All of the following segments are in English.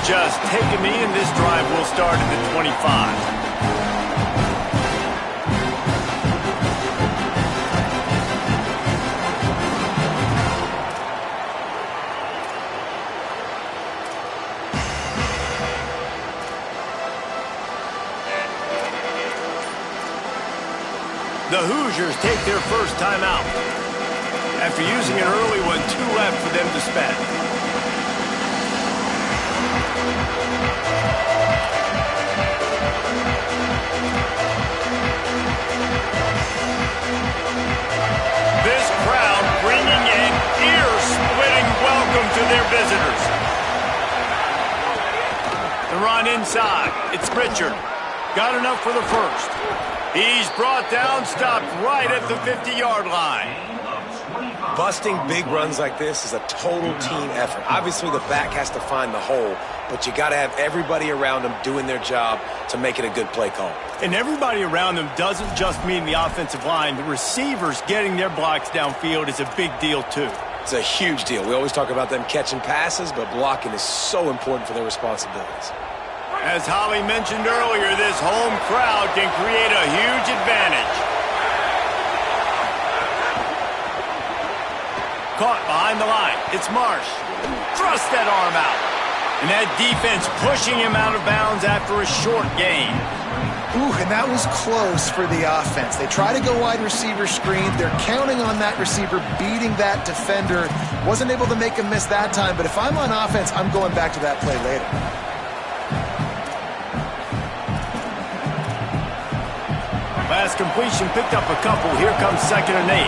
just taken me, and this drive will start at the 25. The Hoosiers take their first timeout. After using an early one, 2 left for them to spend. This crowd bringing an ear-splitting welcome to their visitors. The run inside. It's Richard. Got enough for the first. He's brought down, stopped right at the 50-yard line. Busting big runs like this is a total team effort. Obviously, the back has to find the hole, but you got to have everybody around them doing their job to make it a good play call. And everybody around them doesn't just mean the offensive line. The receivers getting their blocks downfield is a big deal, too. It's a huge deal. We always talk about them catching passes, but blocking is so important for their responsibilities. As Holly mentioned earlier, this home crowd can create a huge advantage. Caught behind the line. It's Marsh. Thrust that arm out. And that defense pushing him out of bounds after a short gain. Ooh, and that was close for the offense. They try to go wide receiver screen. They're counting on that receiver beating that defender. Wasn't able to make him miss that time, but if I'm on offense, I'm going back to that play later. Last completion picked up a couple. Here comes 2nd and 8.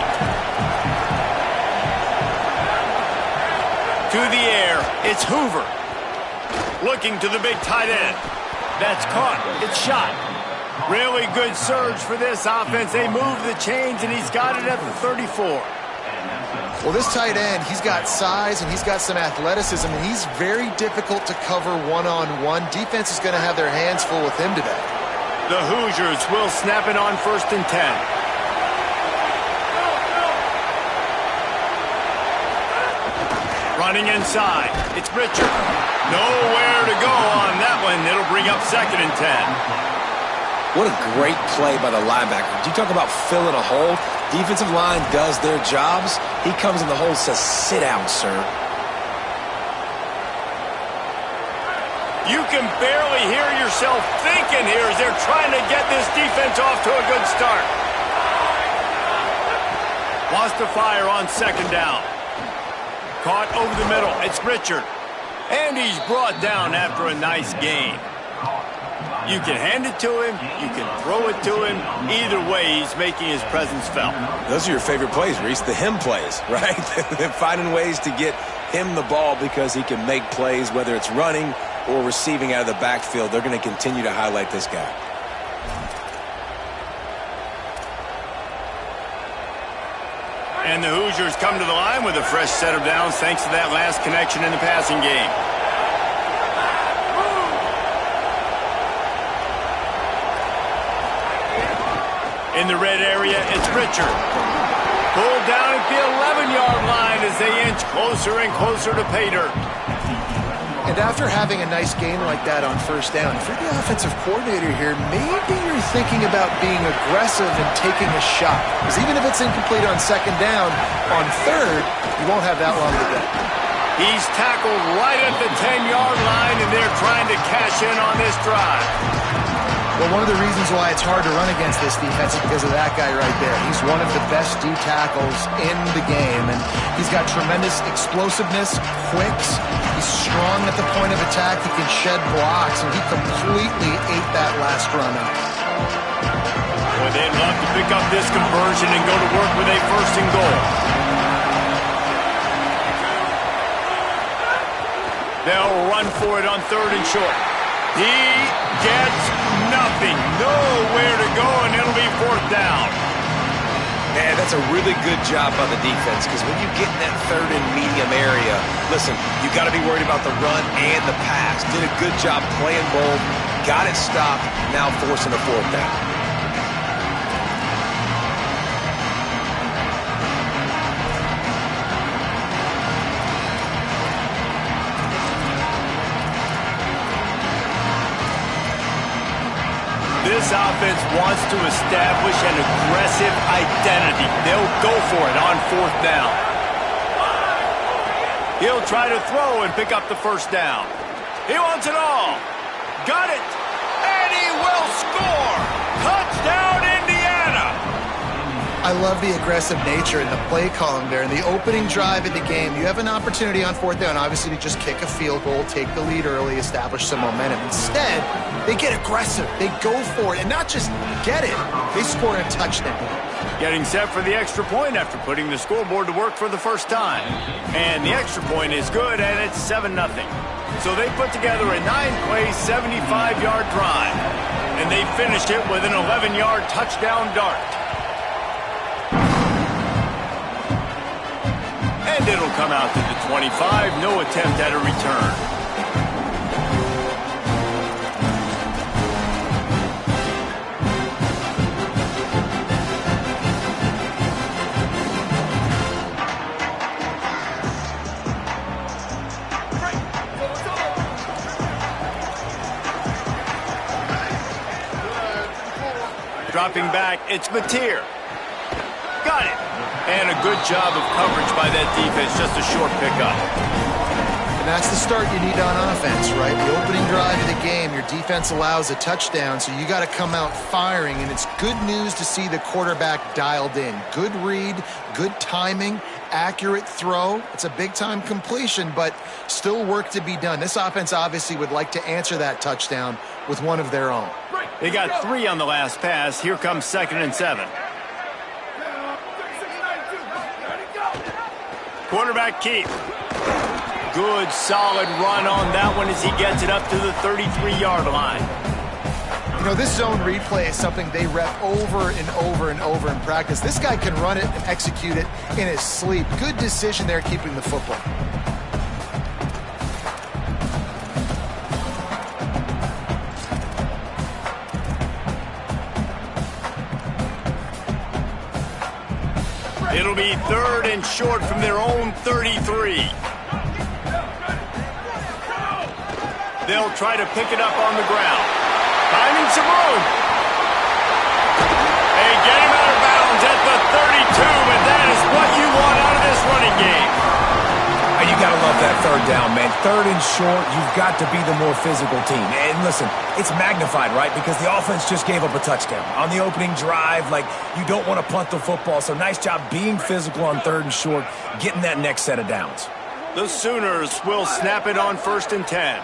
To the air, it's Hoover. Looking to the big tight end. That's caught. It's shot. Really good surge for this offense. They move the chains, and he's got it at the 34. Well, this tight end, he's got size and he's got some athleticism, and he's very difficult to cover one-on-one. Defense is going to have their hands full with him today. The Hoosiers will snap it on 1st and 10. Running inside. It's Richard. Nowhere to go on that one. It'll bring up 2nd and 10. What a great play by the linebacker. Do you talk about filling a hole? Defensive line does their jobs. He comes in the hole and says, "Sit down, sir." You can barely hear yourself thinking here as they're trying to get this defense off to a good start. Lost the fire on 2nd down. Caught over the middle. It's Richard. And he's brought down after a nice gain. You can hand it to him. You can throw it to him. Either way, he's making his presence felt. Those are your favorite plays, Reese, the him plays, right? They're finding ways to get him the ball because he can make plays, whether it's running or receiving out of the backfield. They're going to continue to highlight this guy. And the Hoosiers come to the line with a fresh set of downs thanks to that last connection in the passing game. In the red area, it's Richard. Pulled down at the 11-yard line as they inch closer and closer to pay dirt. And after having a nice gain like that on 1st down, if you're the offensive coordinator here, maybe you're thinking about being aggressive and taking a shot. Because even if it's incomplete on 2nd down, on 3rd, you won't have that long to go. He's tackled right at the 10-yard line, and they're trying to cash in on this drive. Well, one of the reasons why it's hard to run against this defense is because of that guy right there. He's one of the best D tackles in the game, and he's got tremendous explosiveness, quicks. He's strong at the point of attack. He can shed blocks, and he completely ate that last run up. Boy, they'd love to pick up this conversion and go to work with a 1st and goal. They'll run for it on 3rd and short. He gets nothing. Nowhere to go, and it'll be 4th down. Man, that's a really good job by the defense, because when you get in that 3rd and medium area, listen, you got to be worried about the run and the pass. Did a good job playing bold, got it stopped, now forcing a 4th down. offense wants to establish an aggressive identity. They'll go for it on 4th down. He'll try to throw and pick up the first down. He wants it all. Got it. And he will score. Touchdown, Indiana. I love the aggressive nature in the play calling there. In the opening drive of the game, you have an opportunity on 4th down, obviously, to just kick a field goal, take the lead early, establish some momentum. Instead, they get aggressive. They go for it, and not just get it. They score a touchdown. Getting set for the extra point after putting the scoreboard to work for the first time. And the extra point is good, and it's 7-0. So they put together a 9-play, 75-yard drive. And they finished it with an 11-yard touchdown dart. And it'll come out to the 25. No attempt at a return. Dropping back, it's Mateer. Got it. And a good job of coverage by that defense, just a short pickup. And that's the start you need on offense, right? The opening drive of the game, your defense allows a touchdown, so you got to come out firing, and it's good news to see the quarterback dialed in. Good read, good timing, accurate throw. It's a big-time completion, but still work to be done. This offense obviously would like to answer that touchdown with one of their own. They got 3 on the last pass. Here comes 2nd and 7. Quarterback keep. Good, solid run on that one as he gets it up to the 33-yard line. You know, this zone replay is something they rep over and over and over in practice. This guy can run it and execute it in his sleep. Good decision there keeping the football. It'll be 3rd and short from their own 33. They'll try to pick it up on the ground. Finding some room. They get him out of bounds at the 32, and that is what you want out of this running game. You got to love that 3rd down, man. 3rd and short, you've got to be the more physical team. And listen, it's magnified, right? Because the offense just gave up a touchdown. On the opening drive, like, you don't want to punt the football. So nice job being physical on 3rd and short, getting that next set of downs. The Sooners will snap it on 1st and 10.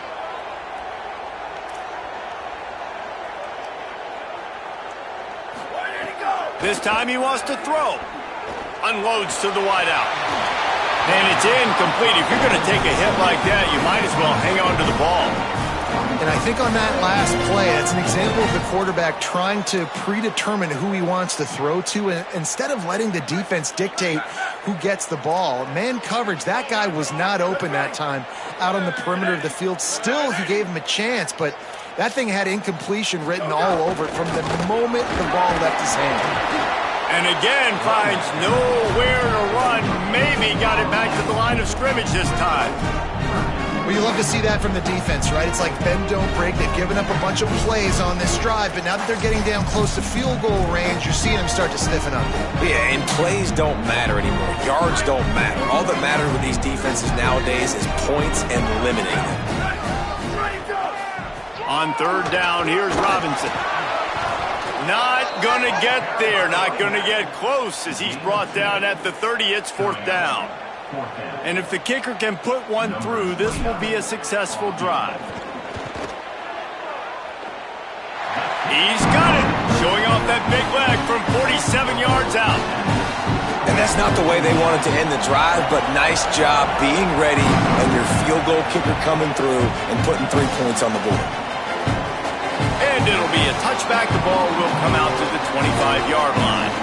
This time he wants to throw. Unloads to the wideout. And it's incomplete. If you're going to take a hit like that, you might as well hang on to the ball. And I think on that last play, that's an example of the quarterback trying to predetermine who he wants to throw to, and instead of letting the defense dictate who gets the ball. Man coverage, that guy was not open that time out on the perimeter of the field. Still, he gave him a chance, but that thing had incompletion written all over it from the moment the ball left his hand. And again, finds nowhere to run. Maybe got it back to the line of scrimmage this time. Well, you love to see that from the defense, right? It's like bend, don't break. They've given up a bunch of plays on this drive, but now that they're getting down close to field goal range, you're seeing them start to stiffen up. Yeah, and plays don't matter anymore. Yards don't matter. All that matters with these defenses nowadays is points and limiting them. On 3rd down, here's Robinson. Not going to get there, not going to get close as he's brought down at the 30. It's 4th down. And if the kicker can put one through, this will be a successful drive. He's got it, showing off that big leg from 47 yards out. And that's not the way they wanted to end the drive, but nice job being ready and your field goal kicker coming through and putting 3 points on the board. And it'll be a touchback. The ball will come out to the 25-yard line.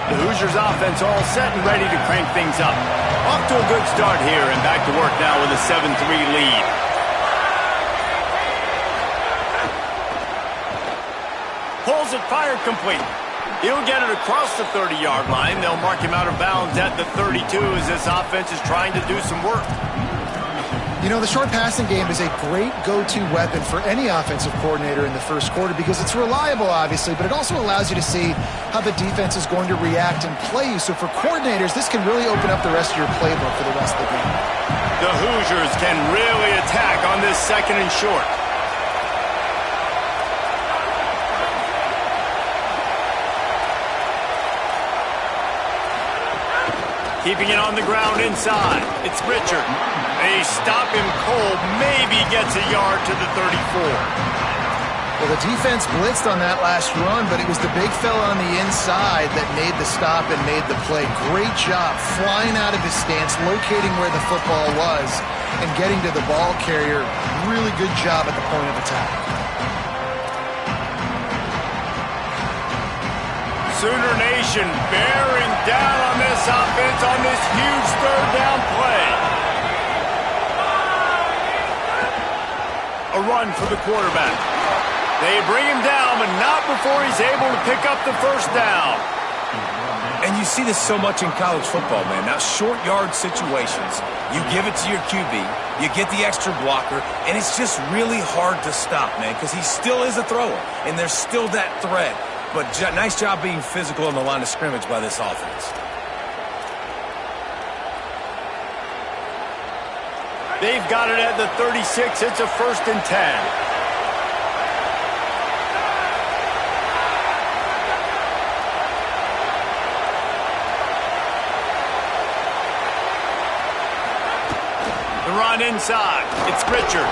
The Hoosiers offense all set and ready to crank things up. Off to a good start here and back to work now with a 7-3 lead. Pulls it, fired complete. He'll get it across the 30-yard line. They'll mark him out of bounds at the 32 as this offense is trying to do some work. You know, the short passing game is a great go-to weapon for any offensive coordinator in the first quarter because it's reliable, obviously, but it also allows you to see how the defense is going to react and play you. So for coordinators, this can really open up the rest of your playbook for the rest of the game. The Hoosiers can really attack on this second and short. Keeping it on the ground inside. It's Richard. They stop him cold. Maybe gets a yard to the 34. Well, the defense blitzed on that last run, but it was the big fella on the inside that made the stop and made the play. Great job flying out of his stance, locating where the football was, and getting to the ball carrier. Really good job at the point of attack. Sooner Nation bearing down on this offense on this huge third down play. A run for the quarterback. They bring him down, but not before he's able to pick up the first down. And you see this so much in college football, man. Now, short yard situations, you give it to your QB, you get the extra blocker, and it's just really hard to stop, man, because he still is a thrower, and there's still that threat. But nice job being physical on the line of scrimmage by this offense. They've got it at the 36. It's a 1st and 10. The run inside. It's Richard.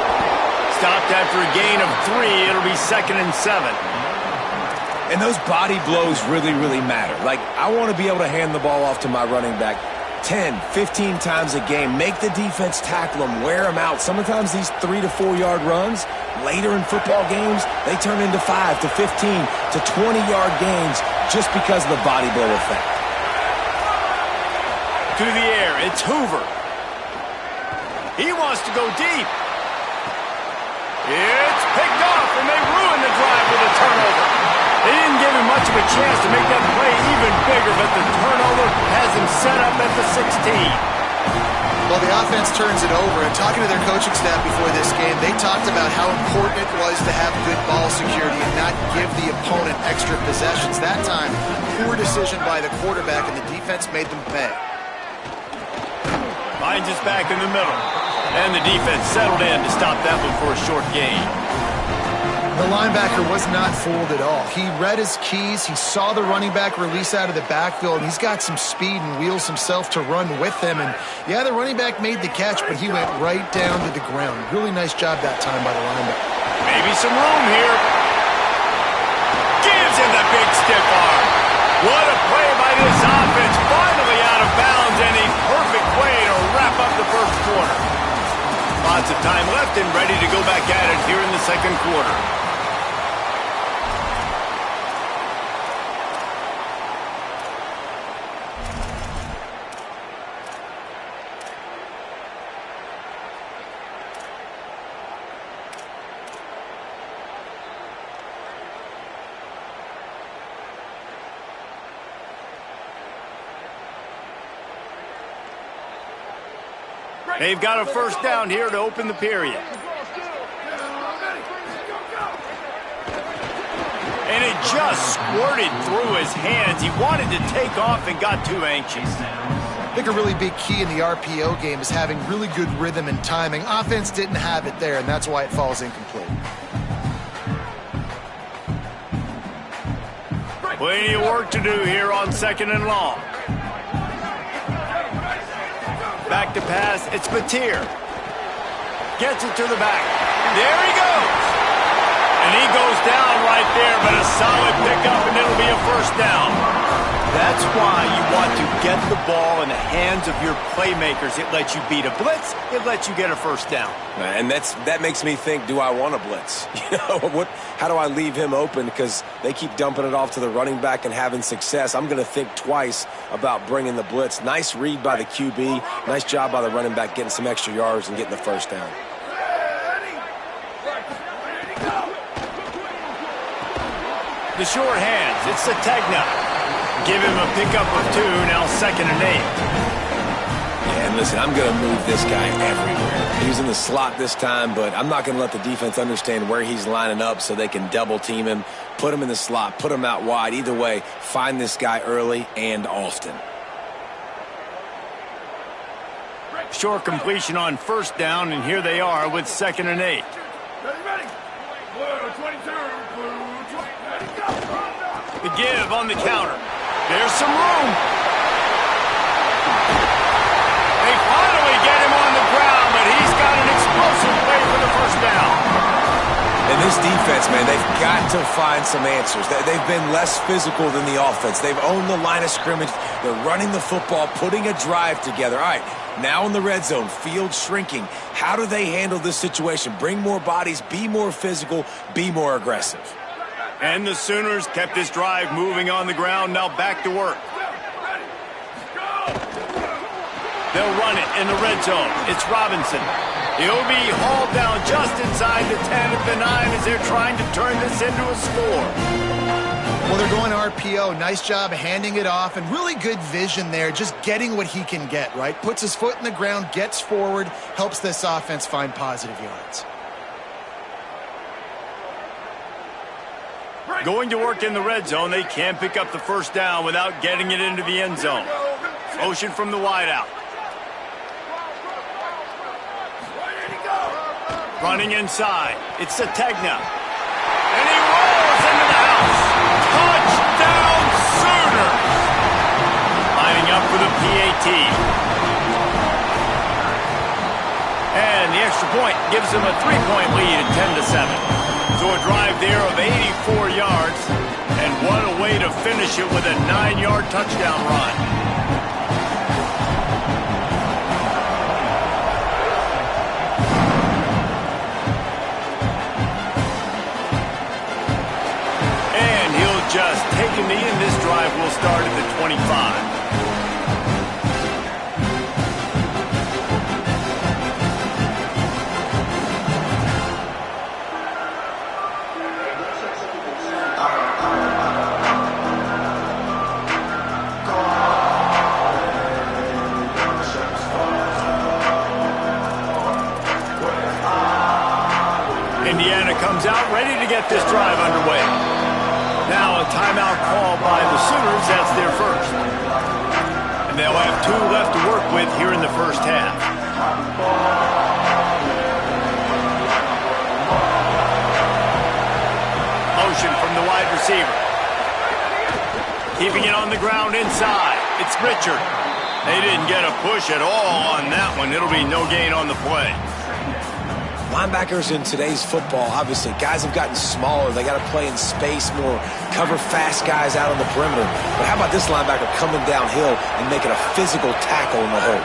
Stopped after a gain of 3. It'll be 2nd and 7. And those body blows really, really matter. Like, I want to be able to hand the ball off to my running back 10, 15 times a game. Make the defense tackle them, wear them out. Sometimes these 3 to 4 yard runs, later in football games, they turn into 5 to 15 to 20-yard gains just because of the body blow effect. To the air, it's Hoover. He wants to go deep. It's picked off, and they ruin the drive with a turnover. They didn't give him much of a chance to make that play even bigger, but the turnover has him set up at the 16. Well, the offense turns it over, and talking to their coaching staff before this game, they talked about how important it was to have good ball security and not give the opponent extra possessions. That time, poor decision by the quarterback, and the defense made them pay. Finds his back in the middle, and the defense settled in to stop that one for a short gain. The linebacker was not fooled at all. He read his keys. He saw the running back release out of the backfield. He's got some speed and wheels himself to run with him. And, yeah, the running back made the catch, but he went right down to the ground. Really nice job that time by the linebacker. Maybe some room here. Gives him the big stiff arm. What a play by this offense. Finally out of bounds, and a perfect way to wrap up the first quarter. Lots of time left and ready to go back at it here in the second quarter. They've got a first down here to open the period. And it just squirted through his hands. He wanted to take off and got too anxious. I think a really big key in the RPO game is having really good rhythm and timing. Offense didn't have it there, and that's why it falls incomplete. Plenty of work to do here on 2nd and long. Back to pass, it's Batir. Gets it to the back. There he goes. And he goes down right there, but a solid pickup, and it'll be a first down. That's why you want to get the ball in the hands of your playmakers. It lets you beat a blitz. It lets you get a first down. And that makes me think, do I want to blitz? You know, how do I leave him open? Because they keep dumping it off to the running back and having success. I'm going to think twice about bringing the blitz. Nice read by the QB. Nice job by the running back getting some extra yards and getting the first down. The short hands. It's Sategna. Give him a pickup of 2, now 2nd and 8. Yeah, and listen, I'm going to move this guy everywhere. He was in the slot this time, but I'm not going to let the defense understand where he's lining up so they can double team him, put him in the slot, put him out wide. Either way, find this guy early and often. Short completion on 1st down, and here they are with 2nd and 8. The give on the counter. There's some room. They finally get him on the ground, but he's got an explosive play for the 1st down. And this defense, man, they've got to find some answers. They've been less physical than the offense. They've owned the line of scrimmage. They're running the football, putting a drive together. All right, now in the red zone, field shrinking. How do they handle this situation? Bring more bodies, be more physical, be more aggressive. And the Sooners kept this drive moving on the ground, now back to work. They'll run it in the red zone. It's Robinson. He'll be hauled down just inside the 10 at the 9 as they're trying to turn this into a score. Well, they're going RPO. Nice job handing it off, and really good vision there, just getting what he can get, right? Puts his foot in the ground, gets forward, helps this offense find positive yards. Going to work in the red zone, they can't pick up the 1st down without getting it into the end zone. Motion from the wideout. Running inside. It's Sategna. And he rolls into the house. Touchdown Sooners! Lining up for the PAT. And the extra point gives them a 3-point lead at 10-7. So a drive there of 84 yards, and what a way to finish it with a 9-yard touchdown run. And he'll just take a knee, and this drive will start at the 25. Comes out ready to get this drive underway. Now a timeout call by the Sooners. That's their first. And they'll have 2 left to work with here in the 1st half. Motion from the wide receiver. Keeping it on the ground inside. It's Richard. They didn't get a push at all on that one. It'll be no gain on the play. Linebackers in today's football, obviously, guys have gotten smaller. They got to play in space more, cover fast guys out on the perimeter. But how about this linebacker coming downhill and making a physical tackle in the hole?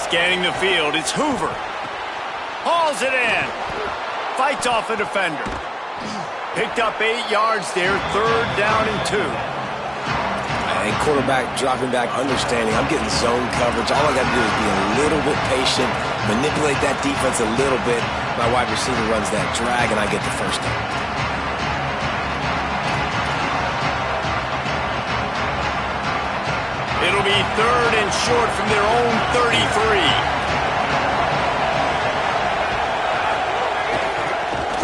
Scanning the field, it's Hoover. Hauls it in. Fights off a defender. Picked up 8 yards there, 3rd down and 2. And quarterback dropping back, understanding I'm getting zone coverage. All I got to do is be a little bit patient, manipulate that defense a little bit. My wide receiver runs that drag, and I get the 1st down. It'll be 3rd and short from their own 33.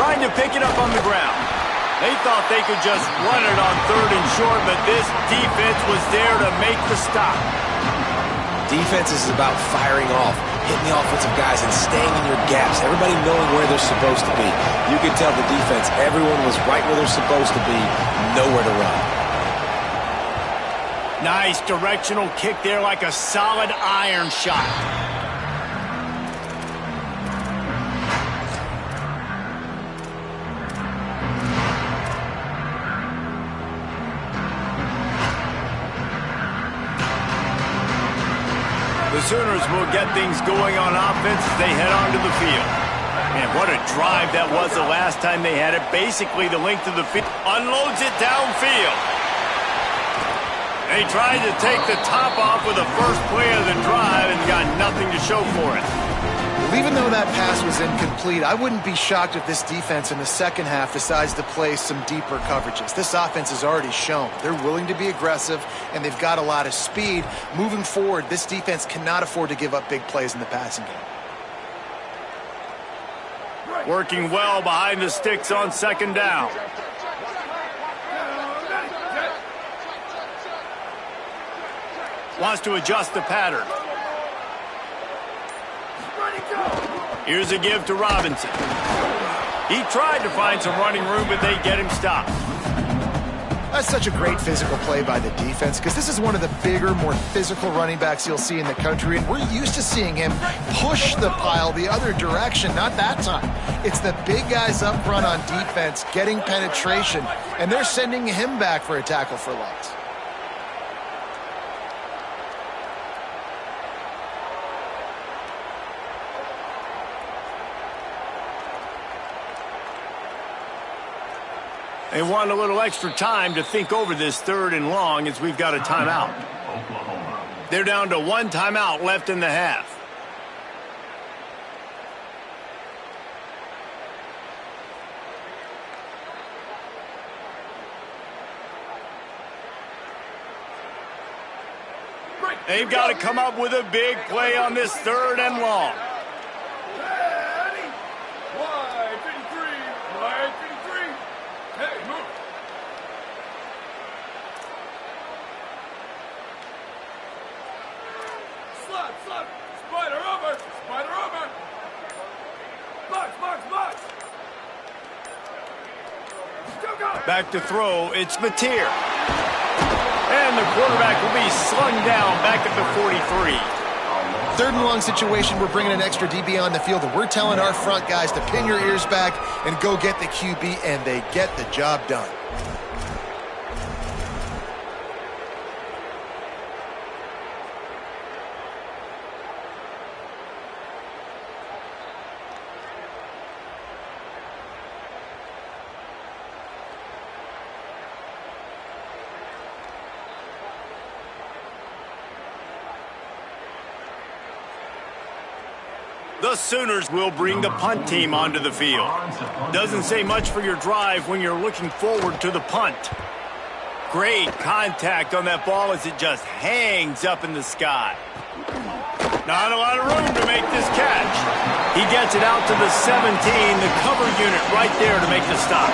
Trying to pick it up on the ground. They thought they could just run it on 3rd and short, but this defense was there to make the stop. Defense is about firing off, hitting the offensive guys and staying in your gaps, everybody knowing where they're supposed to be. You could tell the defense, everyone was right where they're supposed to be, nowhere to run. Nice directional kick there like a solid iron shot. The Sooners will get things going on offense as they head onto the field. And what a drive that was the last time they had it. Basically the length of the field. Unloads it downfield. They tried to take the top off with the first play of the drive and got nothing to show for it. Well, even though that pass was incomplete, I wouldn't be shocked if this defense in the second half decides to play some deeper coverages. This offense has already shown they're willing to be aggressive, and they've got a lot of speed. Moving forward, this defense cannot afford to give up big plays in the passing game. Working well behind the sticks on second down. Wants to adjust the pattern. Here's a give to Robinson. He tried to find some running room, but they get him stopped. That's such a great physical play by the defense because this is one of the bigger, more physical running backs you'll see in the country, and we're used to seeing him push the pile the other direction. Not that time. It's the big guys up front on defense getting penetration, and they're sending him back for a tackle for loss. They want a little extra time to think over this third and long as we've got a timeout. They're down to one timeout left in the half. They've got to come up with a big play on this third and long. Back to throw, it's Mateer. And the quarterback will be slung down back at the 43. Third and long situation, we're bringing an extra DB on the field, and we're telling our front guys to pin your ears back and go get the QB, and they get the job done. The Sooners will bring the punt team onto the field. Doesn't say much for your drive when you're looking forward to the punt. Great contact on that ball as it just hangs up in the sky. Not a lot of room to make this catch. He gets it out to the 17, the cover unit right there to make the stop.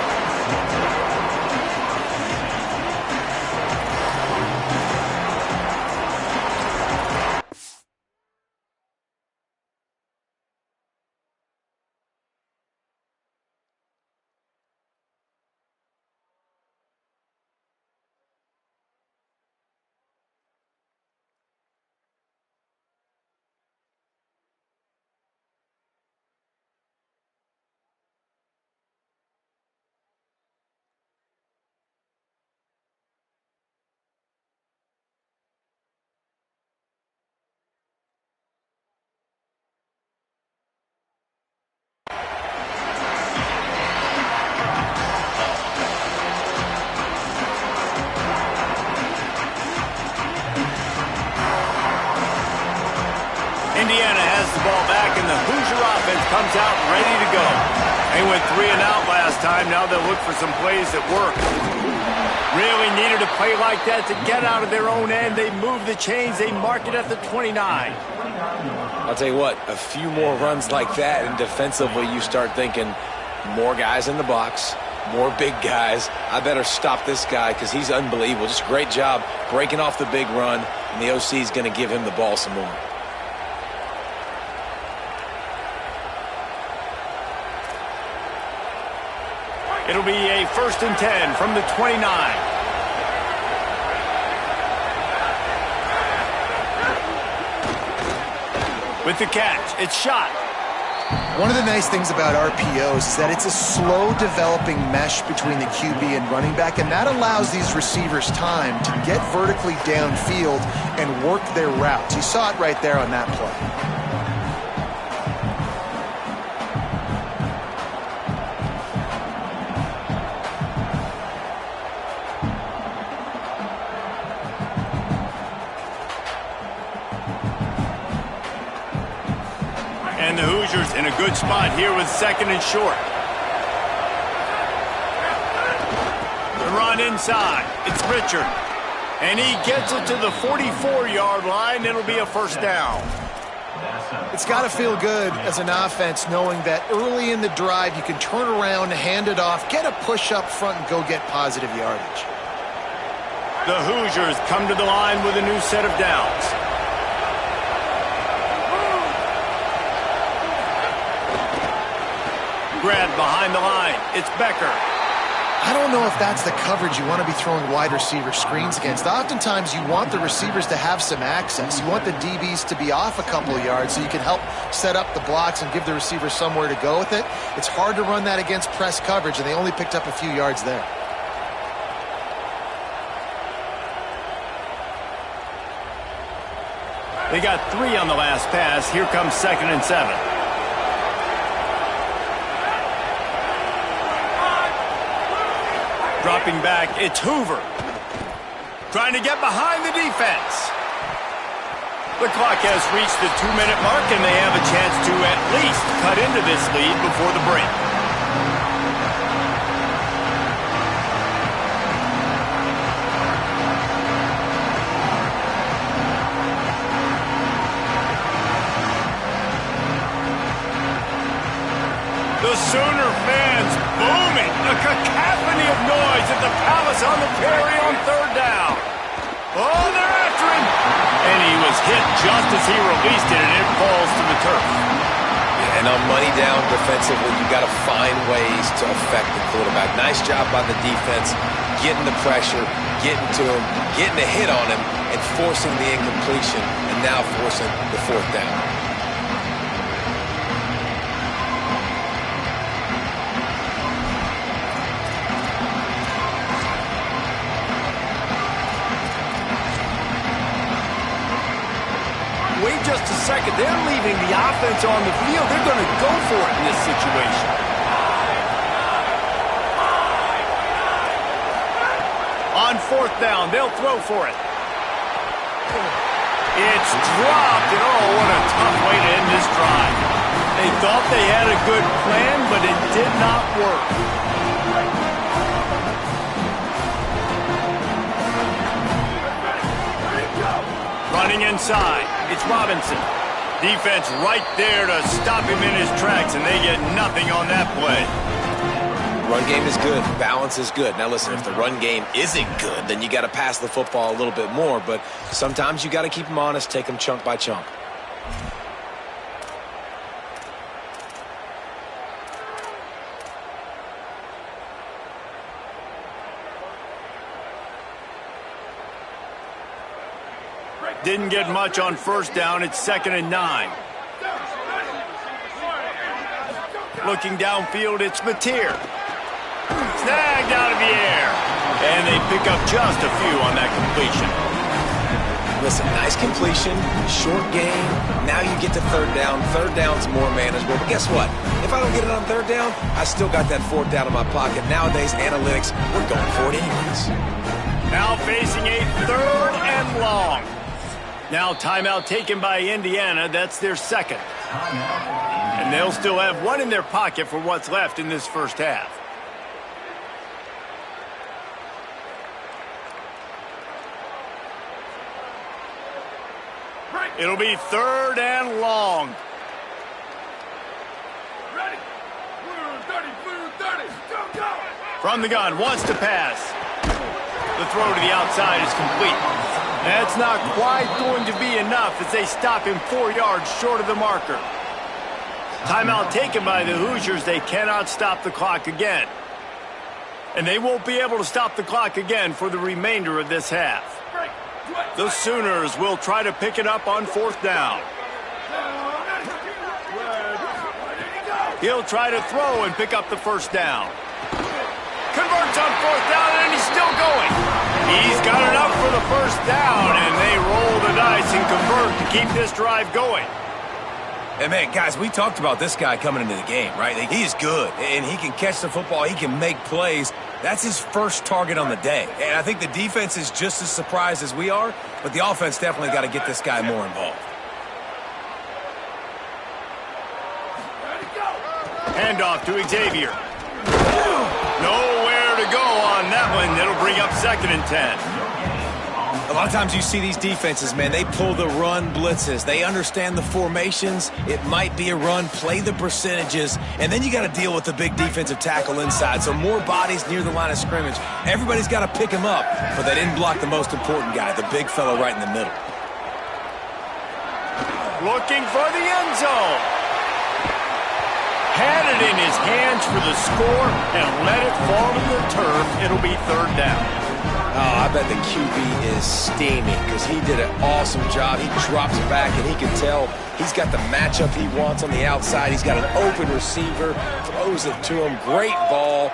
Indiana has the ball back, and the Hoosier offense comes out ready to go. They went 3 and out last time. Now they'll look for some plays that work. Really needed a play like that to get out of their own end. They move the chains. They mark it at the 29. I'll tell you what, a few more runs like that, and defensively you start thinking more guys in the box, more big guys. I better stop this guy because he's unbelievable. Just a great job breaking off the big run, and the OC is going to give him the ball some more. It'll be a 1st and 10 from the 29. With the catch, it's shot. One of the nice things about RPOs is that it's a slow developing mesh between the QB and running back, and that allows these receivers time to get vertically downfield and work their routes. You saw it right there on that play. And the Hoosiers in a good spot here with second and short. The run inside. It's Richard. And he gets it to the 44-yard line. It'll be a first down. It's got to feel good as an offense knowing that early in the drive you can turn around, hand it off, get a push up front, and go get positive yardage. The Hoosiers come to the line with a new set of downs. Grab behind the line. It's Becker. I don't know if that's the coverage you want to be throwing wide receiver screens against. Oftentimes you want the receivers to have some access. You want the DBs to be off a couple of yards so you can help set up the blocks and give the receiver somewhere to go with it. It's hard to run that against press coverage, and they only picked up a few yards there. They got 3 on the last pass. Here comes 2nd and 7. Dropping back, it's Hoover. Trying to get behind the defense. The clock has reached the 2-minute mark, and they have a chance to at least cut into this lead before the break. The Sooner fans booming, a cacophony of noise at the Palace on the Prairie on 3rd down. Oh, they're after him. And he was hit just as he released it, and it falls to the turf. Yeah, and on money down defensively, you got to find ways to affect the quarterback. Nice job by the defense, getting the pressure, getting to him, getting a hit on him, and forcing the incompletion, and now forcing the 4th down. Wait just a second. They're leaving the offense on the field. They're going to go for it in this situation. On 4th down, they'll throw for it. It's dropped, and oh, what a tough way to end this drive. They thought they had a good plan, but it did not work. Running inside, it's Robinson. Defense right there to stop him in his tracks, and they get nothing on that play. Run game is good. Balance is good. Now, listen, if the run game isn't good, then you got to pass the football a little bit more, but sometimes you got to keep them honest, take them chunk by chunk. Didn't get much on 1st down. It's 2nd and 9. Looking downfield, it's Mateer. Snagged out of the air. And they pick up just a few on that completion. Listen, nice completion, short game. Now you get to 3rd down. 3rd down's more manageable. But guess what? If I don't get it on 3rd down, I still got that 4th down in my pocket. Nowadays, analytics, we're going for it anyways. Now facing a 3rd and long. Now timeout taken by Indiana. That's their 2nd. And they'll still have 1 in their pocket for what's left in this first half. It'll be 3rd and long. From the gun, wants to pass. The throw to the outside is complete. That's not quite going to be enough as they stop him 4 yards short of the marker. Timeout taken by the Hoosiers. They cannot stop the clock again. And they won't be able to stop the clock again for the remainder of this half. The Sooners will try to pick it up on 4th down. He'll try to throw and pick up the 1st down. Converts on 4th down, and he's still going. He's got enough for the 1st down, and they roll the dice and convert to keep this drive going. And, man, guys, we talked about this guy coming into the game, right? He's good, and he can catch the football. He can make plays. That's his first target on the day. And I think the defense is just as surprised as we are, but the offense definitely got to get this guy more involved. Handoff to Xavier. Nowhere to go on that one. It'll bring up 2nd and 10. A lot of times you see these defenses, man, they pull the run blitzes. They understand the formations. It might be a run, play the percentages, and then you got to deal with the big defensive tackle inside. So more bodies near the line of scrimmage. Everybody's got to pick him up, but they didn't block the most important guy, the big fellow right in the middle. Looking for the end zone. Had it in his hands for the score and let it fall to the turf. It'll be 3rd down. Oh, I bet the QB is steaming because he did an awesome job. He drops back, and he can tell he's got the matchup he wants on the outside. He's got an open receiver, throws it to him. Great ball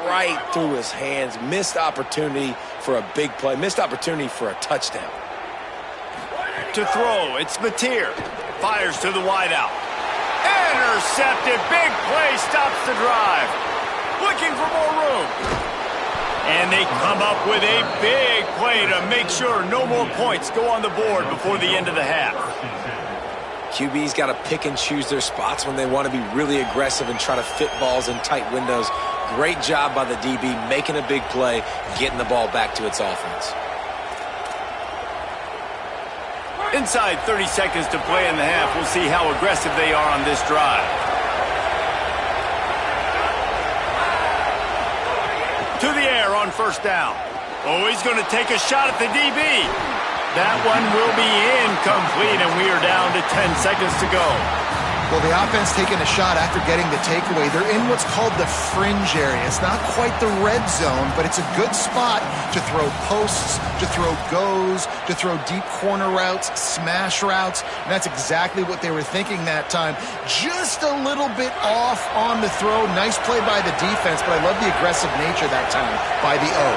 right through his hands. Missed opportunity for a big play. Missed opportunity for a touchdown. To throw, it's Mateer. Fires to the wideout. Intercepted. Big play stops the drive. Looking for more room. And they come up with a big play to make sure no more points go on the board before the end of the half. QB's got to pick and choose their spots when they want to be really aggressive and try to fit balls in tight windows. Great job by the DB making a big play, getting the ball back to its offense. Inside 30 seconds to play in the half. We'll see how aggressive they are on this drive. To the air on 1st down. Oh, he's going to take a shot at the DB. That one will be incomplete, and we are down to 10 seconds to go. Well, the offense taking a shot after getting the takeaway. They're in what's called the fringe area. It's not quite the red zone, but it's a good spot to throw posts, to throw goes, to throw deep corner routes, smash routes. And that's exactly what they were thinking that time. Just a little bit off on the throw. Nice play by the defense, but I love the aggressive nature that time by the O.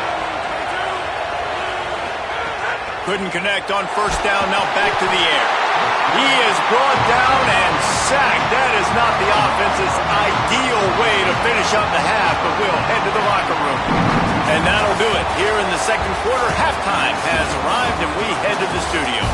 Couldn't connect on 1st down. Now back to the air. He is brought down and sacked. That is not the offense's ideal way to finish up the half, but we'll head to the locker room. And that'll do it. Here in the 2nd quarter, halftime has arrived, and we head to the studio.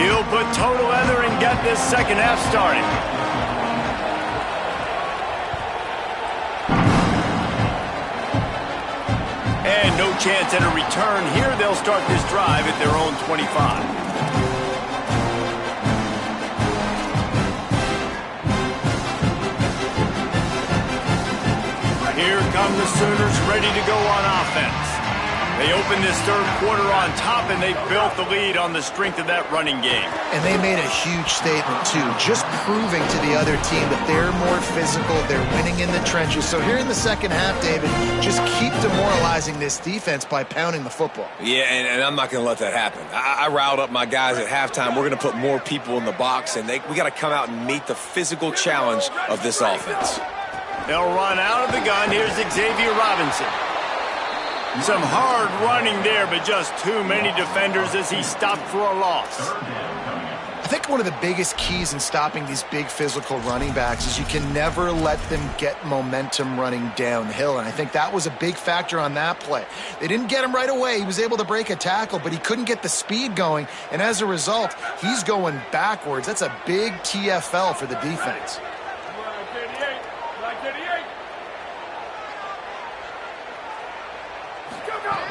He'll put toe to leather and get this 2nd half started. And no chance at a return here. They'll start this drive at their own 25. Here come the Sooners ready to go on offense. They opened this 3rd quarter on top, and they built the lead on the strength of that running game. And they made a huge statement, too, just proving to the other team that they're more physical, they're winning in the trenches. So here in the 2nd half, David, just keep demoralizing this defense by pounding the football. Yeah, and I'm not going to let that happen. I riled up my guys at halftime. We're going to put more people in the box, and we got to come out and meet the physical challenge of this offense. They'll run out of the gun. Here's Xavier Robinson. Some hard running there, but just too many defenders as he stopped for a loss. I think one of the biggest keys in stopping these big physical running backs is you can never let them get momentum running downhill, and I think that was a big factor on that play. They didn't get him right away. He was able to break a tackle, but he couldn't get the speed going, and as a result, he's going backwards. That's a big TFL for the defense.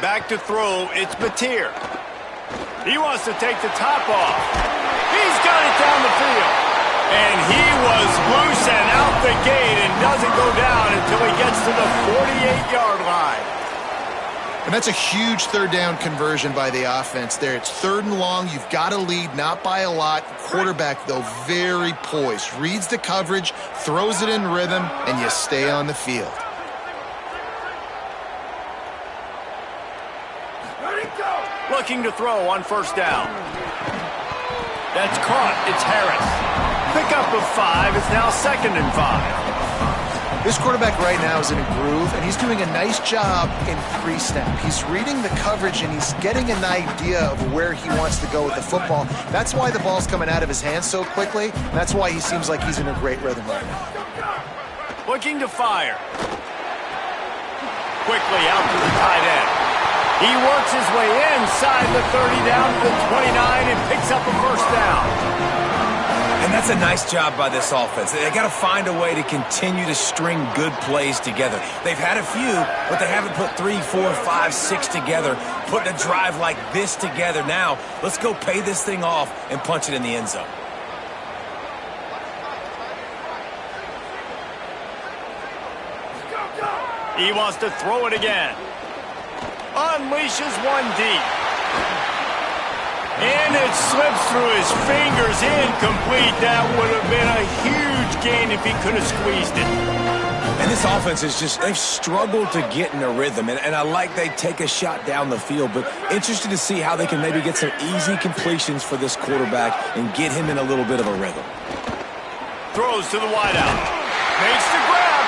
Back to throw, it's Mateer. He wants to take the top off. He's got it down the field. And he was loose and out the gate and doesn't go down until he gets to the 48-yard line. And that's a huge 3rd down conversion by the offense there. It's 3rd and long. You've got to lead, not by a lot. Quarterback, though, very poised. Reads the coverage, throws it in rhythm, and you stay on the field. Looking to throw on 1st down. That's caught. It's Harris. Pickup of 5. It's now 2nd and 5. This quarterback right now is in a groove, and he's doing a nice job in pre-snap. He's reading the coverage, and he's getting an idea of where he wants to go with the football. That's why the ball's coming out of his hands so quickly, and that's why he seems like he's in a great rhythm right now. Looking to fire. quickly out to the tight end. He works his way inside the 30 down to the 29 and picks up a first down. And that's a nice job by this offense. They got to find a way to continue to string good plays together. They've had a few, but they haven't put 3, 4, 5, 6 together, putting a drive like this together. Now, let's go pay this thing off and punch it in the end zone. He wants to throw it again. Unleashes one deep. And it slips through his fingers, incomplete. That would have been a huge gain if he could have squeezed it. And this offense is just, they've struggled to get in a rhythm. And I like they take a shot down the field, but interested to see how they can maybe get some easy completions for this quarterback and get him in a little bit of a rhythm. Throws to the wideout. Makes the grab.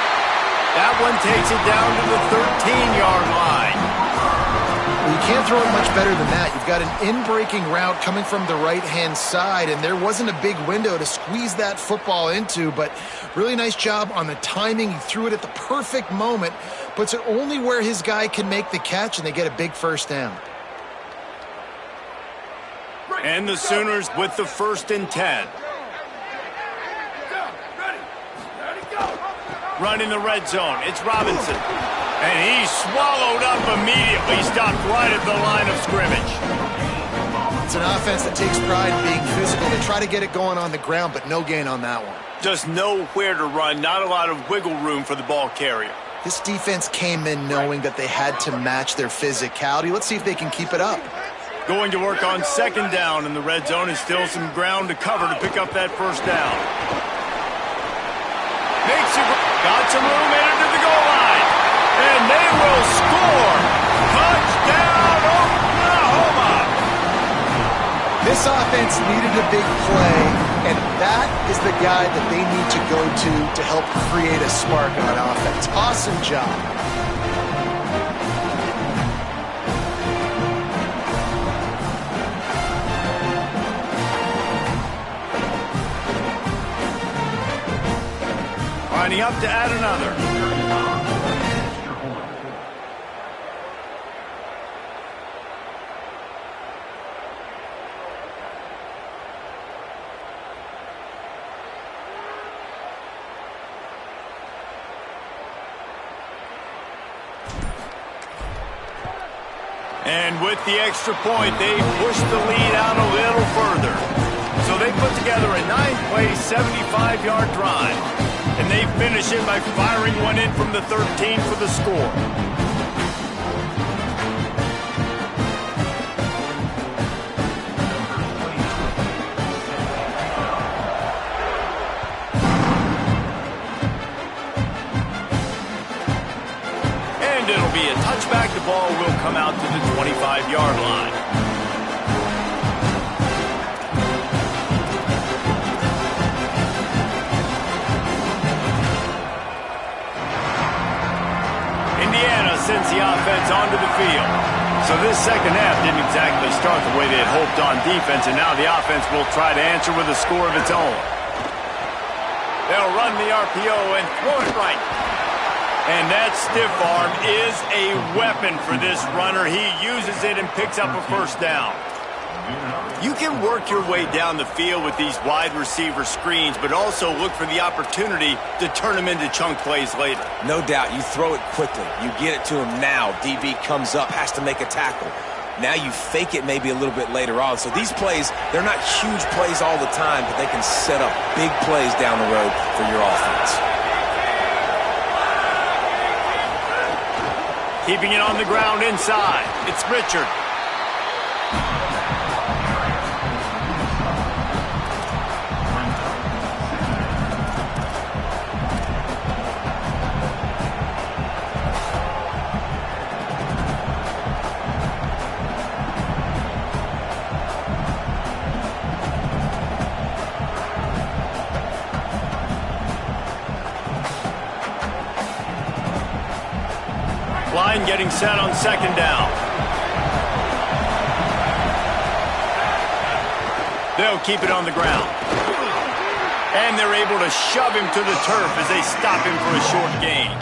That one takes it down to the 13-yard line. Well, you can't throw it much better than that. You've got an in-breaking route coming from the right-hand side, and there wasn't a big window to squeeze that football into, but really nice job on the timing. He threw it at the perfect moment, puts it only where his guy can make the catch, and they get a big first down. And the Sooners with the 1st and 10. Running the red zone. It's Robinson. And he's swallowed up immediately. Stopped right at the line of scrimmage. It's an offense that takes pride in being physical. They try to get it going on the ground, but no gain on that one. Just nowhere to run. Not a lot of wiggle room for the ball carrier. This defense came in knowing that they had to match their physicality. Let's see if they can keep it up. Going to work on 2nd down in the red zone, and still some ground to cover to pick up that first down. Got some room into the goal line. And they will score. Touchdown, Oklahoma. This offense needed a big play, and that is the guy that they need to go to help create a spark on offense. Awesome job. Lining up to add another. And with the extra point, they push the lead out a little further. So they put together a 9-play, 75-yard drive. And they finish it by firing one in from the 13 for the score. And it'll be a touchback. The ball will come out to the 25-yard line. Sends the offense onto the field. So this second half didn't exactly start the way they had hoped on defense, and now the offense will try to answer with a score of its own. They'll run the RPO and throw it right. And that stiff arm is a weapon for this runner. He uses it and picks up a first down. You can work your way down the field with these wide receiver screens, but also look for the opportunity to turn them into chunk plays later. No doubt, you throw it quickly. You get it to him now. DB comes up, has to make a tackle. Now you fake it maybe a little bit later on. So these plays, they're not huge plays all the time, but they can set up big plays down the road for your offense. Keeping it on the ground inside. It's Richard. Line getting set on 2nd down. They'll keep it on the ground. And they're able to shove him to the turf as they stop him for a short gain.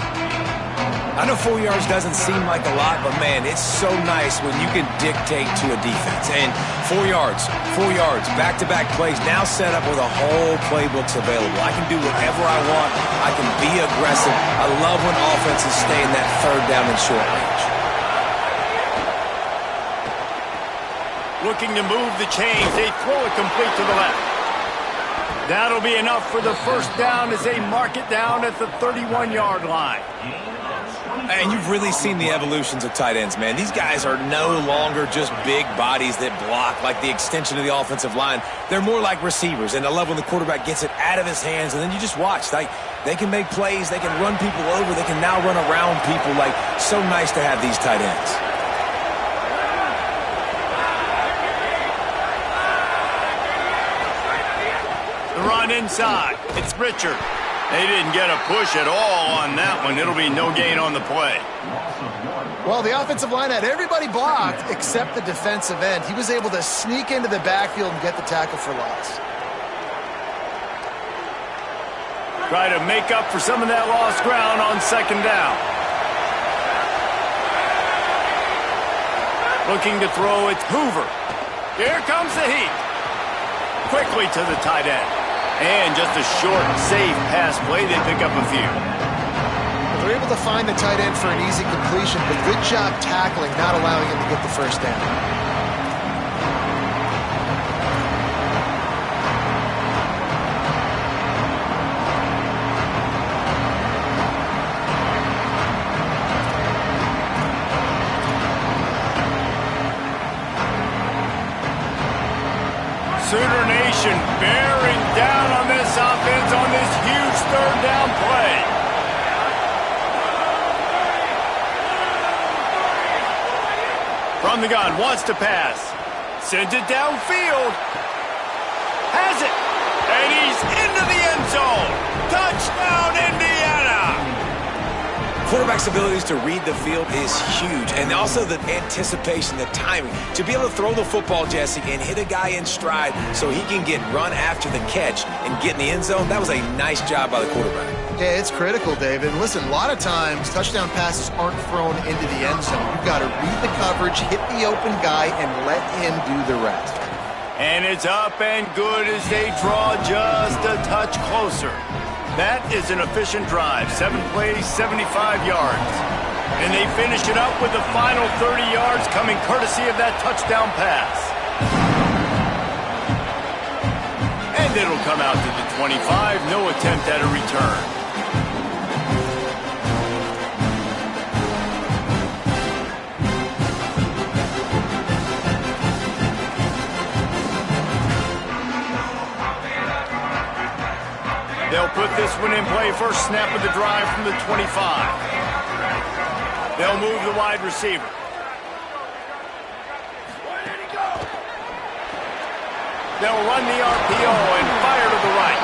I know 4 yards doesn't seem like a lot, but, man, it's so nice when you can dictate to a defense. And 4 yards, back-to-back plays, now set up with a whole playbooks available. I can do whatever I want. I can be aggressive. I love when offenses stay in that third down and short range. Looking to move the chains. They throw it complete to the left. That'll be enough for the first down as they mark it down at the 31-yard line. And you've really seen the evolutions of tight ends, man. These guys are no longer just big bodies that block like the extension of the offensive line. They're more like receivers, and I love when the quarterback gets it out of his hands, and then you just watch. Like, they can make plays, they can run people over, they can now run around people. Like, so nice to have these tight ends. The run inside. It's Richard. They didn't get a push at all on that one. It'll be no gain on the play. Well, the offensive line had everybody blocked except the defensive end. He was able to sneak into the backfield and get the tackle for loss. Try to make up for some of that lost ground on second down. Looking to throw, it's Hoover. Here comes the heat. Quickly to the tight end. And just a short, safe pass play. They pick up a few. They're able to find the tight end for an easy completion, but good job tackling, not allowing him to get the first down. Sooner Nation bearing down on this offense on this huge third down play. From the gun, wants to pass. Sends it downfield. Has it. And he's into the end zone. Touchdown, Indiana. Quarterback's abilities to read the field is huge, and also the anticipation, the timing. To be able to throw the football, Jesse, and hit a guy in stride so he can get run after the catch and get in the end zone, that was a nice job by the quarterback. Yeah, it's critical, David. And listen, a lot of times touchdown passes aren't thrown into the end zone. You've got to read the coverage, hit the open guy, and let him do the rest. And it's up and good as they draw just a touch closer. That is an efficient drive. 7 plays, 75 yards. And they finish it up with the final 30 yards coming courtesy of that touchdown pass. And it'll come out to the 25. No attempt at a return. They'll put this one in play. First snap of the drive from the 25. They'll move the wide receiver. They'll run the RPO and fire to the right.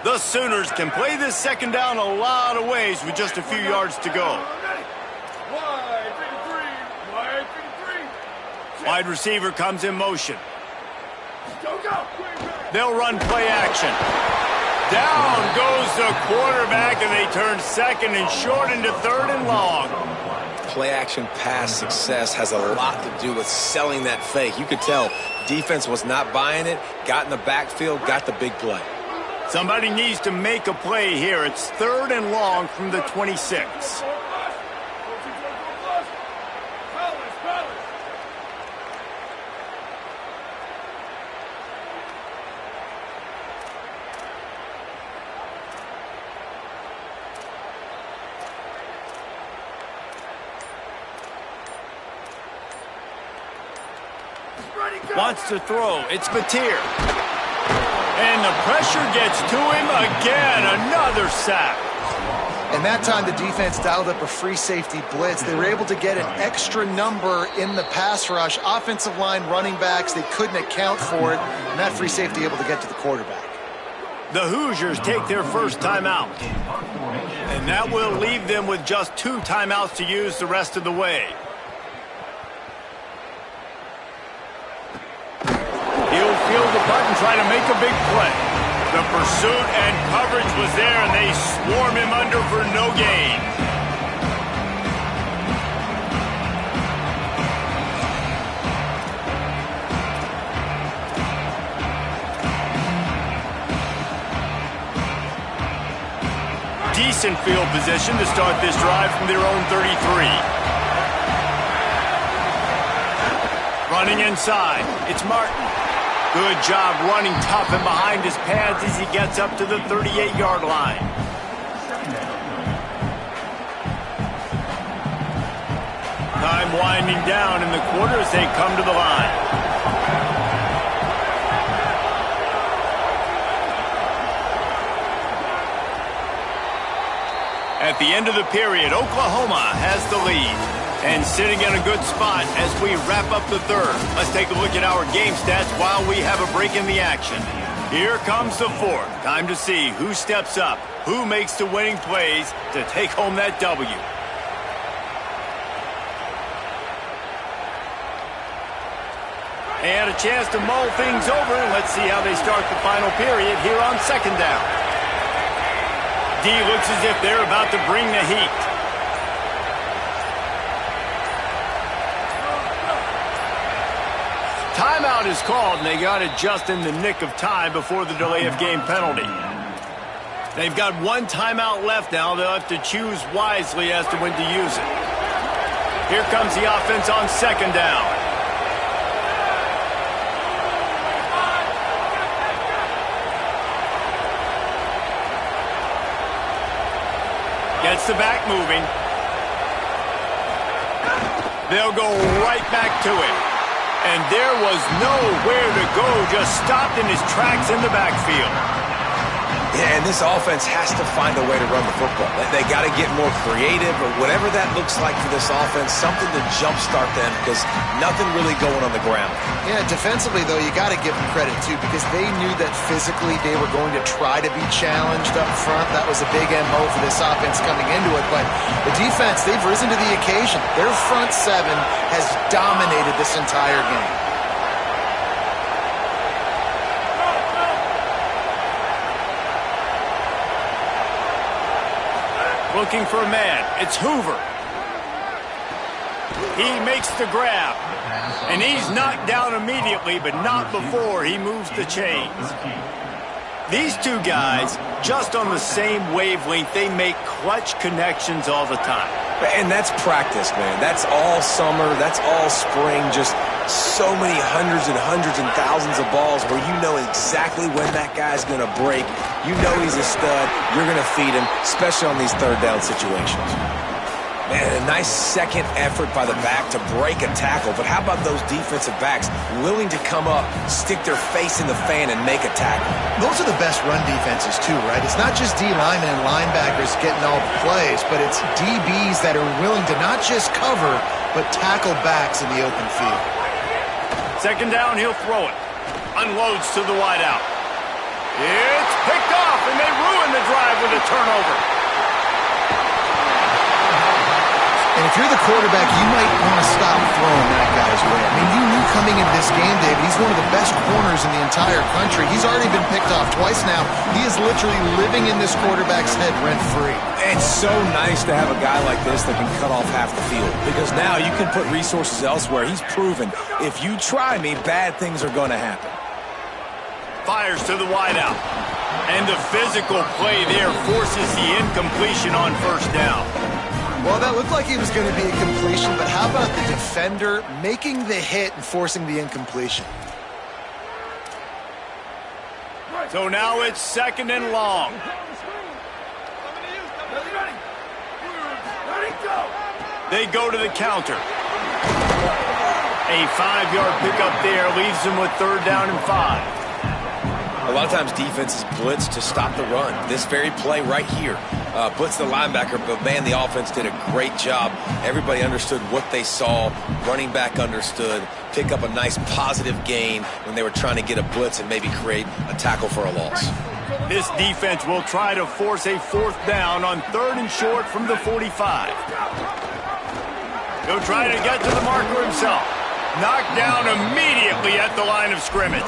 The Sooners can play this second down a lot of ways with just a few yards to go. Wide receiver comes in motion. They'll run play action. Down goes the quarterback, and they turn second and short into third and long. Play action pass success has a lot to do with selling that fake. You could tell defense was not buying it, got in the backfield, got the big play. Somebody needs to make a play here. It's third and long from the 26. Wants to throw. It's Batir. And the pressure gets to him again. Another sack. And that time the defense dialed up a free safety blitz. They were able to get an extra number in the pass rush. Offensive line, running backs, they couldn't account for it. And that free safety able to get to the quarterback. The Hoosiers take their first timeout. And And that will leave them with just 2 timeouts to use the rest of the way. He'll field the punt and try to make a big play. The pursuit and coverage was there, and they swarm him under for no gain. Decent field position to start this drive from their own 33. Running inside, it's Martin. Good job running tough and behind his pads as he gets up to the 38-yard line. Time winding down in the quarter as they come to the line. At the end of the period, Oklahoma has the lead. And sitting in a good spot as we wrap up the third. Let's take a look at our game stats while we have a break in the action. Here comes the fourth. Time to see who steps up, who makes the winning plays to take home that W. And a chance to mull things over, and let's see how they start the final period here on second down. D looks as if they're about to bring the heat. Timeout is called, and they got it just in the nick of time before the delay of game penalty. They've got 1 timeout left now. They'll have to choose wisely as to when to use it. Here comes the offense on second down. Gets the back moving. They'll go right back to it. And there was nowhere to go, just stopped in his tracks in the backfield. Yeah, and this offense has to find a way to run the football. They got to get more creative or whatever that looks like for this offense, something to jumpstart them because nothing really going on the ground. Yeah, defensively, though, you got to give them credit, too, because they knew that physically they were going to try to be challenged up front. That was a big MO for this offense coming into it. But the defense, they've risen to the occasion. Their front seven has dominated this entire game. Looking for a man. It's Hoover. He makes the grab. And he's knocked down immediately, but not before he moves the chains. These two guys, just on the same wavelength, they make clutch connections all the time. And that's practice, man. That's all summer. That's all spring. Just so many hundreds and thousands of balls where you know exactly when that guy's going to break. You know he's a stud. You're going to feed him, especially on these third down situations. Man, a nice second effort by the back to break a tackle. But how about those defensive backs willing to come up, stick their face in the fan, and make a tackle? Those are the best run defenses, too, right? It's not just D linemen and linebackers getting all the plays, but it's DBs that are willing to not just cover, but tackle backs in the open field. Second down, he'll throw it. Unloads to the wideout. It's picked off, and they ruin the drive with a turnover. And if you're the quarterback, you might want to stop throwing that guy's way. I mean, you knew coming into this game, David, he's one of the best corners in the entire country. He's already been picked off twice now. He is literally living in this quarterback's head rent-free. It's so nice to have a guy like this that can cut off half the field because now you can put resources elsewhere. He's proven if you try me, bad things are going to happen. Fires to the wideout. And the physical play there forces the incompletion on first down. Well, that looked like it was going to be a completion, but how about the defender making the hit and forcing the incompletion? So now it's second and long. They go to the counter. A 5-yard pickup there leaves them with third down and 5. A lot of times defenses blitz to stop the run. This very play right here blitz the linebacker, but man, the offense did a great job. Everybody understood what they saw. Running back understood. Pick up a nice positive gain when they were trying to get a blitz and maybe create a tackle for a loss. This defense will try to force a 4th down on 3rd and short from the 45. He'll try to get to the marker himself. Knocked down immediately at the line of scrimmage.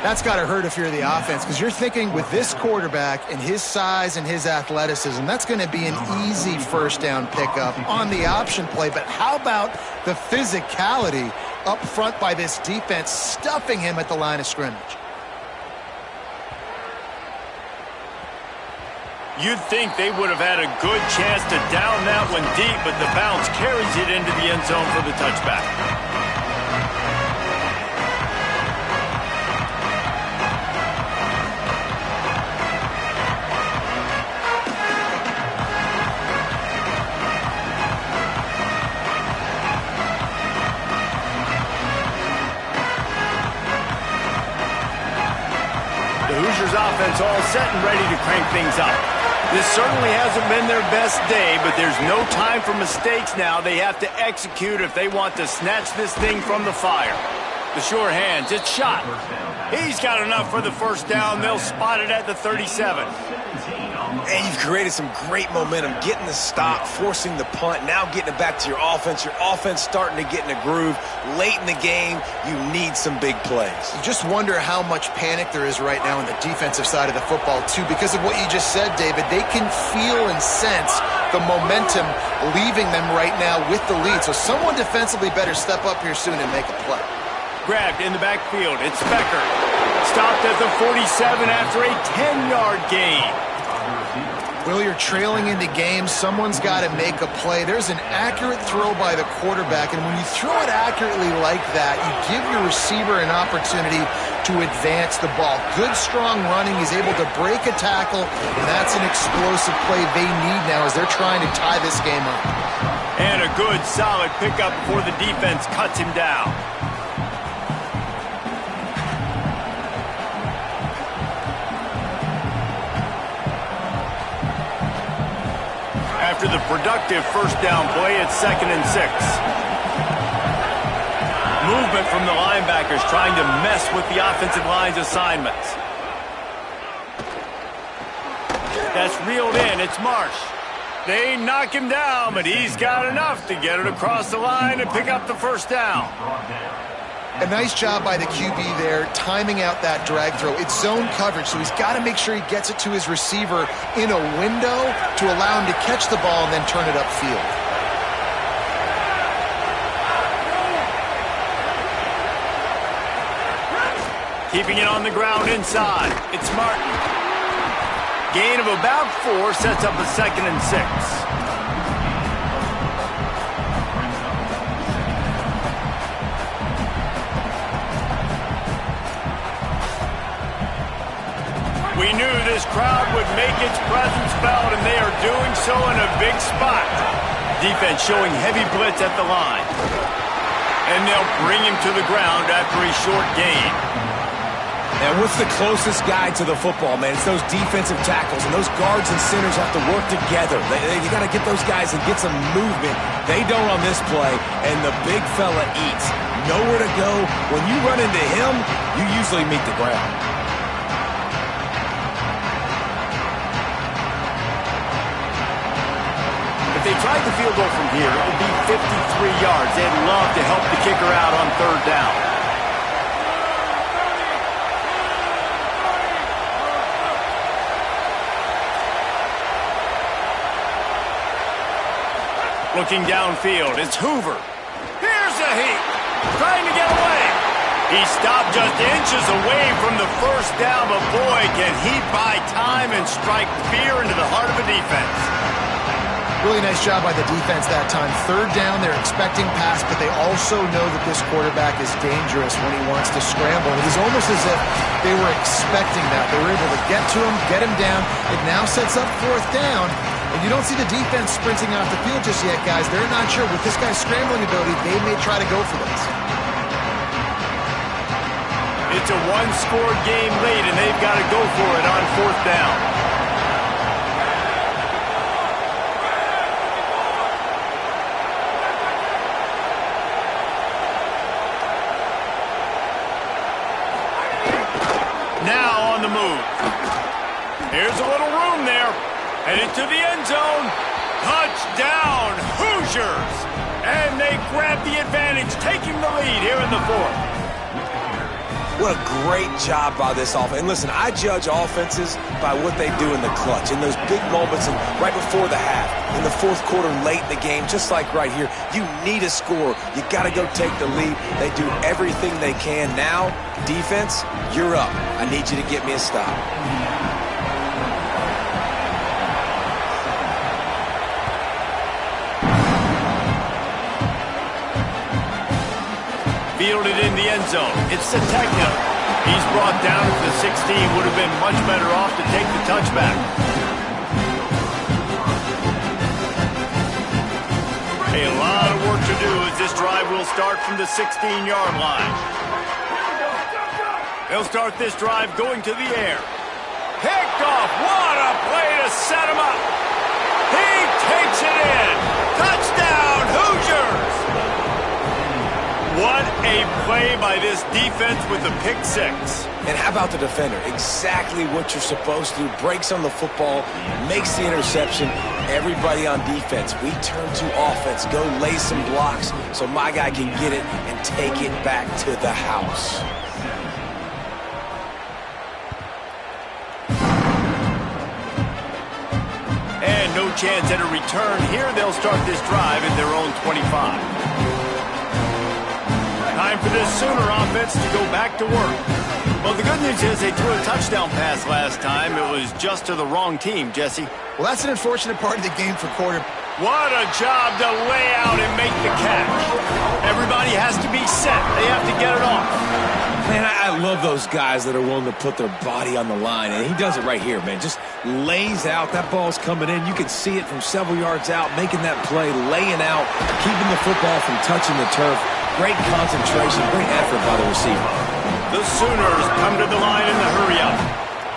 That's got to hurt if you're the offense, because you're thinking with this quarterback and his size and his athleticism, that's going to be an easy 1st down pickup on the option play. But how about the physicality up front by this defense, stuffing him at the line of scrimmage? You'd think they would have had a good chance to down that one deep, but the bounce carries it into the end zone for the touchback. The Hoosiers offense all set and ready to crank things up. This certainly hasn't been their best day, but there's no time for mistakes now. They have to execute if they want to snatch this thing from the fire. The sure hands, it's shot. He's got enough for the 1st down. They'll spot it at the 37. And you've created some great momentum, getting the stop, forcing the punt, now getting it back to your offense. Your offense starting to get in a groove. Late in the game, you need some big plays. You just wonder how much panic there is right now on the defensive side of the football, too, because of what you just said, David. They can feel and sense the momentum leaving them right now with the lead. So someone defensively better step up here soon and make a play. Grabbed in the backfield. It's Becker. Stopped at the 47 after a 10-yard gain. Will, you're trailing into games. Someone's got to make a play. There's an accurate throw by the quarterback, and when you throw it accurately like that, you give your receiver an opportunity to advance the ball. Good, strong running. He's able to break a tackle, and that's an explosive play they need now as they're trying to tie this game up. And a good, solid pickup before the defense cuts him down. After the productive 1st down play, it's 2nd and 6. Movement from the linebackers trying to mess with the offensive line's assignments. That's reeled in. It's Marsh. They knock him down, but he's got enough to get it across the line and pick up the 1st down. A nice job by the QB there, timing out that drag throw. It's zone coverage, so he's got to make sure he gets it to his receiver in a window to allow him to catch the ball and then turn it upfield. Keeping it on the ground inside. It's Martin. Gain of about 4 sets up a 2nd and 6. We knew this crowd would make its presence felt, and they are doing so in a big spot. Defense showing heavy blitz at the line. And they'll bring him to the ground after a short gain. And what's the closest guy to the football, man? It's those defensive tackles, and those guards and centers have to work together. You got to get those guys and get some movement. They don't on this play, and the big fella eats. Nowhere to go. When you run into him, you usually meet the ground. If they tried the field goal from here, it would be 53 yards. They'd love to help the kicker out on 3rd down. Looking downfield, it's Hoover. Here's a heat. Trying to get away. He stopped just inches away from the 1st down, but boy, can he buy time and strike fear into the heart of a defense. Really nice job by the defense that time. 3rd down, they're expecting pass, but they also know that this quarterback is dangerous when he wants to scramble. It was almost as if they were expecting that. They were able to get to him, get him down. It now sets up 4th down, and you don't see the defense sprinting off the field just yet, guys. They're not sure. With this guy's scrambling ability, they may try to go for this. It's a 1-score game late, and they've got to go for it on 4th down. Now on the move. Here's a little room there. Headed to the end zone. Touchdown, Hoosiers! And they grab the advantage, taking the lead here in the fourth. What a great job by this offense. And listen, I judge offenses by what they do in the clutch, in those big moments and right before the half, in the fourth quarter, late in the game, just like right here. You need a score. You got to go take the lead. They do everything they can. Now, defense, you're up. I need you to get me a stop. Fielded in the end zone. It's Sategna. He's brought down to the 16. Would have been much better off to take the touchback. A lot of work to do as this drive will start from the 16-yard line. They'll start this drive going to the air. Picked off. What a play to set him up. He takes it in. Touchdown, Hoosiers! What a play by this defense with the pick six. And how about the defender? Exactly what you're supposed to do. Breaks on the football, makes the interception. Everybody on defense, we turn to offense. Go lay some blocks so my guy can get it and take it back to the house. And no chance at a return here. They'll start this drive at their own 25. Time for this Sooner offense to go back to work. Well, the good news is they threw a touchdown pass last time. It was just to the wrong team, Jesse. Well, that's an unfortunate part of the game for quarterback. What a job to lay out and make the catch. Everybody has to be set. They have to get it off. Man, I love those guys that are willing to put their body on the line, and he does it right here, man. Just lays out. That ball's coming in. You can see it from several yards out, making that play, laying out, keeping the football from touching the turf. Great concentration, great effort by the receiver. The Sooners come to the line in the hurry-up.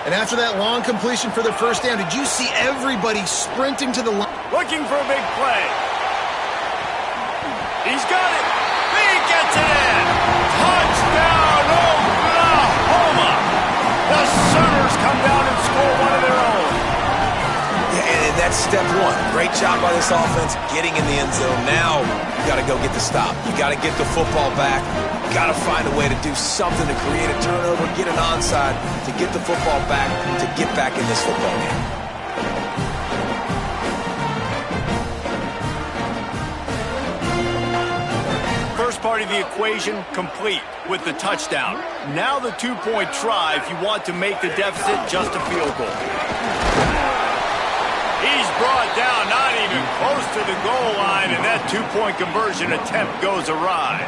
And after that long completion for the first down, did you see everybody sprinting to the line? Looking for a big play. He's got it. He gets it in. Touchdown, Oklahoma. The Sooners come down and score one of their own. Yeah, and that's step one. Great job by this offense getting in the end zone. Now you got to go get the stop. You got to get the football back. You got to find a way to do something to create a turnover, get an onside, to get the football back, to get back in this football game. First part of the equation complete with the touchdown. Now the two-point try if you want to make the deficit just a field goal. He's brought down, not even close to the goal line, and that two-point conversion attempt goes awry.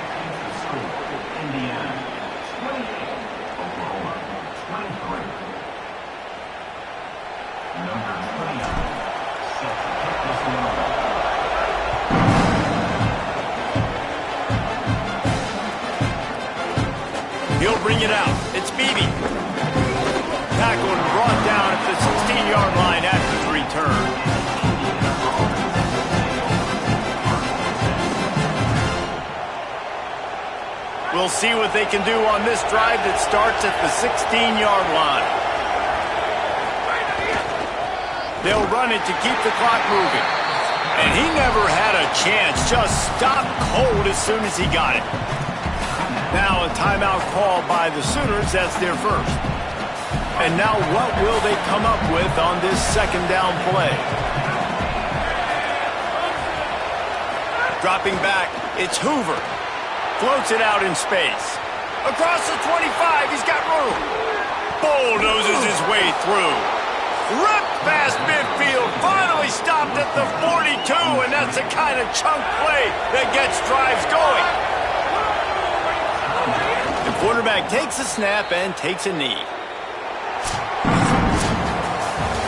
He'll bring it out. It's Beebe. Tackled and brought down at the 16-yard line after the return. We'll see what they can do on this drive that starts at the 16-yard line. They'll run it to keep the clock moving. And he never had a chance. Just stopped cold as soon as he got it. Now a timeout call by the Sooners. That's their first. And now what will they come up with on this second down play? Dropping back, it's Hoover. Floats it out in space. Across the 25, he's got room. Bulldozes his way through. Ripped past midfield, finally stopped at the 42, and that's the kind of chunk play that gets drives going. The quarterback takes a snap and takes a knee.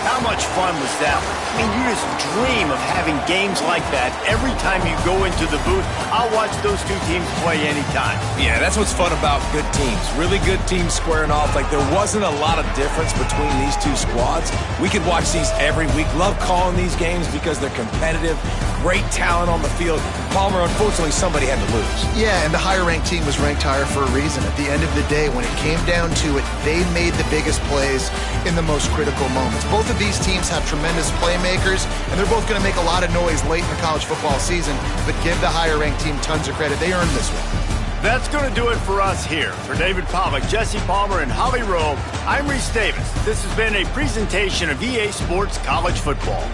Time much fun was that? I mean, you just dream of having games like that every time you go into the booth. I'll watch those two teams play anytime. Yeah, that's what's fun about good teams. Really good teams squaring off. Like, there wasn't a lot of difference between these two squads. We could watch these every week. Love calling these games because they're competitive. Great talent on the field. Palmer, unfortunately, somebody had to lose. Yeah, and the higher-ranked team was ranked higher for a reason. At the end of the day, when it came down to it, they made the biggest plays in the most critical moments. Both of these teams have tremendous playmakers, and they're both going to make a lot of noise late in the college football season, but give the higher-ranked team tons of credit. They earned this one. That's going to do it for us here. For David Pollack, Jesse Palmer, and Holly Rowe, I'm Reese Davis. This has been a presentation of EA Sports College Football.